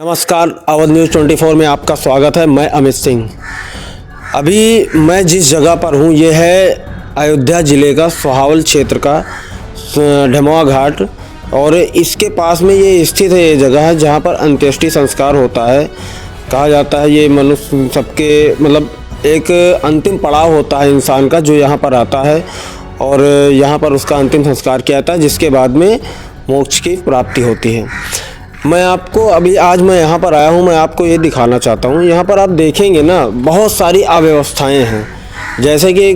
नमस्कार, अवध न्यूज़ 24 में आपका स्वागत है। मैं अमित सिंह। अभी मैं जिस जगह पर हूँ ये है अयोध्या ज़िले का सोहावल क्षेत्र का ढमोआ घाट, और इसके पास में ये स्थित है। ये जगह है जहाँ पर अंत्येष्टि संस्कार होता है। कहा जाता है ये मनुष्य सबके मतलब एक अंतिम पड़ाव होता है इंसान का, जो यहाँ पर आता है और यहाँ पर उसका अंतिम संस्कार किया जाता है, जिसके बाद में मोक्ष की प्राप्ति होती है। मैं आपको आज मैं यहाँ पर आया हूँ, मैं आपको ये दिखाना चाहता हूँ। यहाँ पर आप देखेंगे ना, बहुत सारी अव्यवस्थाएं हैं। जैसे कि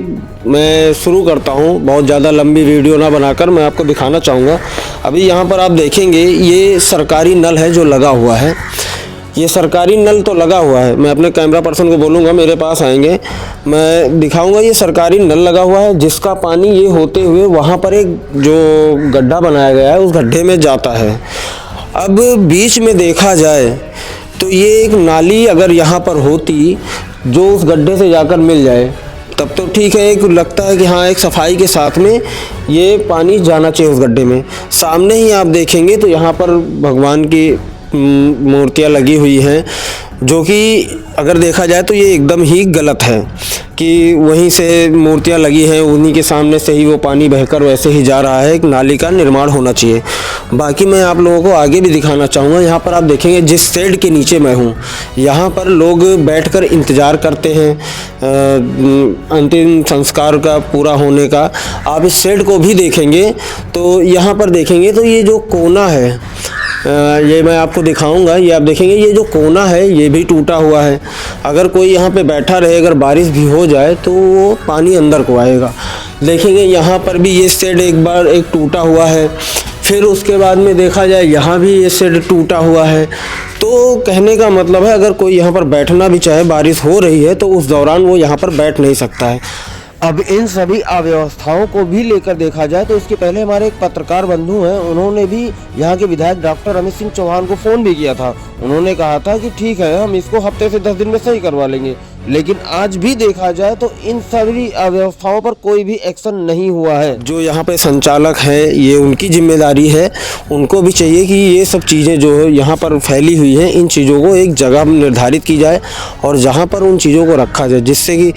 मैं शुरू करता हूँ, बहुत ज़्यादा लंबी वीडियो ना बनाकर मैं आपको दिखाना चाहूँगा। अभी यहाँ पर आप देखेंगे ये सरकारी नल है जो लगा हुआ है। ये सरकारी नल तो लगा हुआ है। मैं अपने कैमरा पर्सन को बोलूँगा मेरे पास आएंगे, मैं दिखाऊंगा। ये सरकारी नल लगा हुआ है जिसका पानी ये होते हुए वहाँ पर एक जो गड्ढा बनाया गया है उस गड्ढे में जाता है। अब बीच में देखा जाए तो ये एक नाली अगर यहाँ पर होती जो उस गड्ढे से जाकर मिल जाए तब तो ठीक है। एक लगता है कि हाँ, एक सफाई के साथ में ये पानी जाना चाहिए उस गड्ढे में। सामने ही आप देखेंगे तो यहाँ पर भगवान की मूर्तियाँ लगी हुई हैं, जो कि अगर देखा जाए तो ये एकदम ही गलत है कि वहीं से मूर्तियाँ लगी हैं, उन्हीं के सामने से ही वो पानी बहकर वैसे ही जा रहा है। एक नाली का निर्माण होना चाहिए। बाकी मैं आप लोगों को आगे भी दिखाना चाहूँगा। यहाँ पर आप देखेंगे जिस शेड के नीचे मैं हूँ, यहाँ पर लोग बैठकर इंतज़ार करते हैं अंतिम संस्कार का पूरा होने का। आप इस शेड को भी देखेंगे तो यहाँ पर देखेंगे तो ये जो कोना है, ये मैं आपको दिखाऊंगा। ये आप देखेंगे ये जो कोना है ये भी टूटा हुआ है। अगर कोई यहाँ पे बैठा रहे, अगर बारिश भी हो जाए तो वो पानी अंदर को आएगा। देखेंगे यहाँ पर भी ये शेड एक टूटा हुआ है। फिर उसके बाद में देखा जाए यहाँ भी ये शेड टूटा हुआ है। तो कहने का मतलब है अगर कोई यहाँ पर बैठना भी चाहे, बारिश हो रही है तो उस दौरान वो यहाँ पर बैठ नहीं सकता है। अब इन सभी अव्यवस्थाओं को भी लेकर देखा जाए तो इसके पहले हमारे एक पत्रकार बंधु हैं, उन्होंने भी यहाँ के विधायक डॉक्टर अमित सिंह चौहान को फ़ोन भी किया था। उन्होंने कहा था कि ठीक है, हम इसको हफ्ते से 10 दिन में सही करवा लेंगे। लेकिन आज भी देखा जाए तो इन सभी अव्यवस्थाओं पर कोई भी एक्शन नहीं हुआ है। जो यहाँ पे संचालक हैं ये उनकी जिम्मेदारी है। उनको भी चाहिए कि ये सब चीज़ें जो यहाँ पर फैली हुई हैं, इन चीज़ों को एक जगह निर्धारित की जाए और जहाँ पर उन चीज़ों को रखा जाए, जिससे कि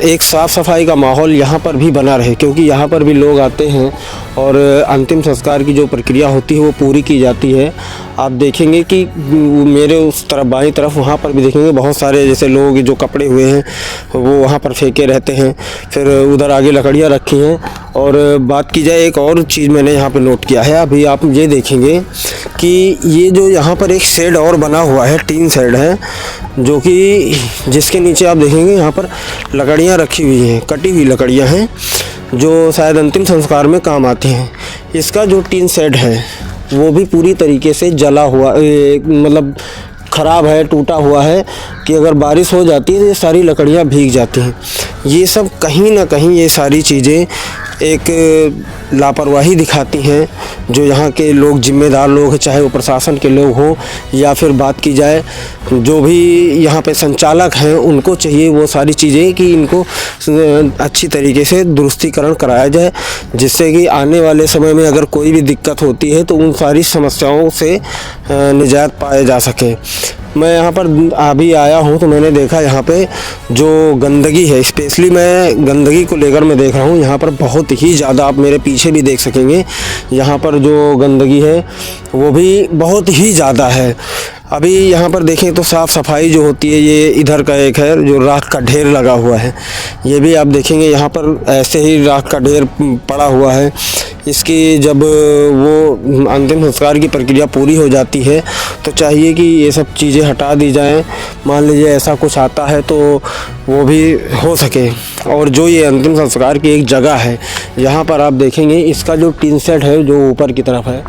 एक साफ़ सफाई का माहौल यहाँ पर भी बना रहे। क्योंकि यहाँ पर भी लोग आते हैं और अंतिम संस्कार की जो प्रक्रिया होती है वो पूरी की जाती है। आप देखेंगे कि मेरे उस तरफ बाईं तरफ वहाँ पर भी देखेंगे बहुत सारे जैसे लोग जो कपड़े हुए हैं वो वहाँ पर फेंके रहते हैं। फिर उधर आगे लकड़ियाँ रखी हैं। और बात की जाए एक और चीज़ मैंने यहाँ पे नोट किया है। अभी आप ये देखेंगे कि ये जो यहाँ पर एक शेड और बना हुआ है, टीन शेड है, जो कि जिसके नीचे आप देखेंगे यहाँ पर लकड़ियाँ रखी हुई हैं, कटी हुई लकड़ियाँ हैं जो शायद अंतिम संस्कार में काम आती हैं। इसका जो टीन शेड है वो भी पूरी तरीके से जला हुआ मतलब ख़राब है, टूटा हुआ है कि अगर बारिश हो जाती है तो ये सारी लकड़ियाँ भीग जाती हैं। ये सब कहीं ना कहीं ये सारी चीज़ें एक लापरवाही दिखाती हैं जो यहाँ के लोग जिम्मेदार लोग हैं, चाहे वो प्रशासन के लोग हों या फिर बात की जाए जो भी यहाँ पे संचालक हैं, उनको चाहिए वो सारी चीज़ें कि इनको अच्छी तरीके से दुरुस्तीकरण कराया जाए, जिससे कि आने वाले समय में अगर कोई भी दिक्कत होती है तो उन सारी समस्याओं से निजात पाया जा सके। मैं यहाँ पर अभी आया हूँ तो मैंने देखा यहाँ पे जो गंदगी है, स्पेशली मैं गंदगी को लेकर मैं देख रहा हूँ यहाँ पर बहुत ही ज़्यादा। आप मेरे पीछे भी देख सकेंगे यहाँ पर जो गंदगी है वो भी बहुत ही ज़्यादा है। अभी यहाँ पर देखें तो साफ़ सफाई जो होती है, ये इधर का एक है जो राख का ढेर लगा हुआ है, ये भी आप देखेंगे यहाँ पर ऐसे ही राख का ढेर पड़ा हुआ है। इसकी जब वो अंतिम संस्कार की प्रक्रिया पूरी हो जाती है तो चाहिए कि ये सब चीज़ें हटा दी जाएं। मान लीजिए ऐसा कुछ आता है तो वो भी हो सके। और जो ये अंतिम संस्कार की एक जगह है, यहाँ पर आप देखेंगे इसका जो टीन शेड है जो ऊपर की तरफ है,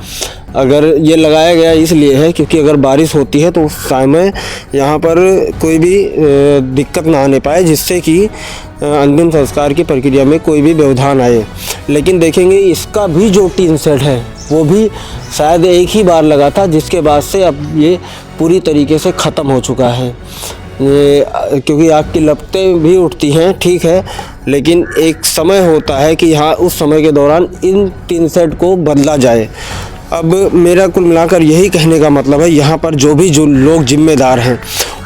अगर ये लगाया गया इसलिए है क्योंकि अगर बारिश होती है तो उस समय यहाँ पर कोई भी दिक्कत ना आने पाए, जिससे कि अंतिम संस्कार की प्रक्रिया में कोई भी व्यवधान आए। लेकिन देखेंगे इसका भी जो टीन शेड है वो भी शायद एक ही बार लगा था, जिसके बाद से अब ये पूरी तरीके से ख़त्म हो चुका है। ये क्योंकि आग की लपटें भी उठती हैं, ठीक है, लेकिन एक समय होता है कि हाँ उस समय के दौरान इन टीन शेड को बदला जाए। अब मेरा कुल मिलाकर यही कहने का मतलब है, यहाँ पर जो लोग जिम्मेदार हैं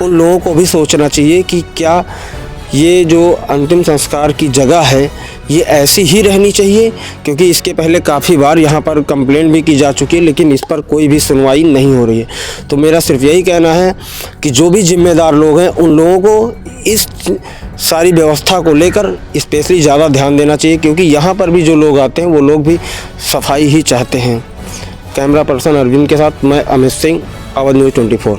उन लोगों को भी सोचना चाहिए कि क्या ये जो अंतिम संस्कार की जगह है ये ऐसी ही रहनी चाहिए, क्योंकि इसके पहले काफ़ी बार यहाँ पर कंप्लेंट भी की जा चुकी है लेकिन इस पर कोई भी सुनवाई नहीं हो रही है। तो मेरा सिर्फ यही कहना है कि जो भी जिम्मेदार लोग हैं उन लोगों को इस सारी व्यवस्था को लेकर स्पेशली ज़्यादा ध्यान देना चाहिए, क्योंकि यहाँ पर भी जो लोग आते हैं वो लोग भी सफाई ही चाहते हैं। कैमरा पर्सन अरविंद के साथ मैं अमित सिंह, अवध न्यूज़ 24।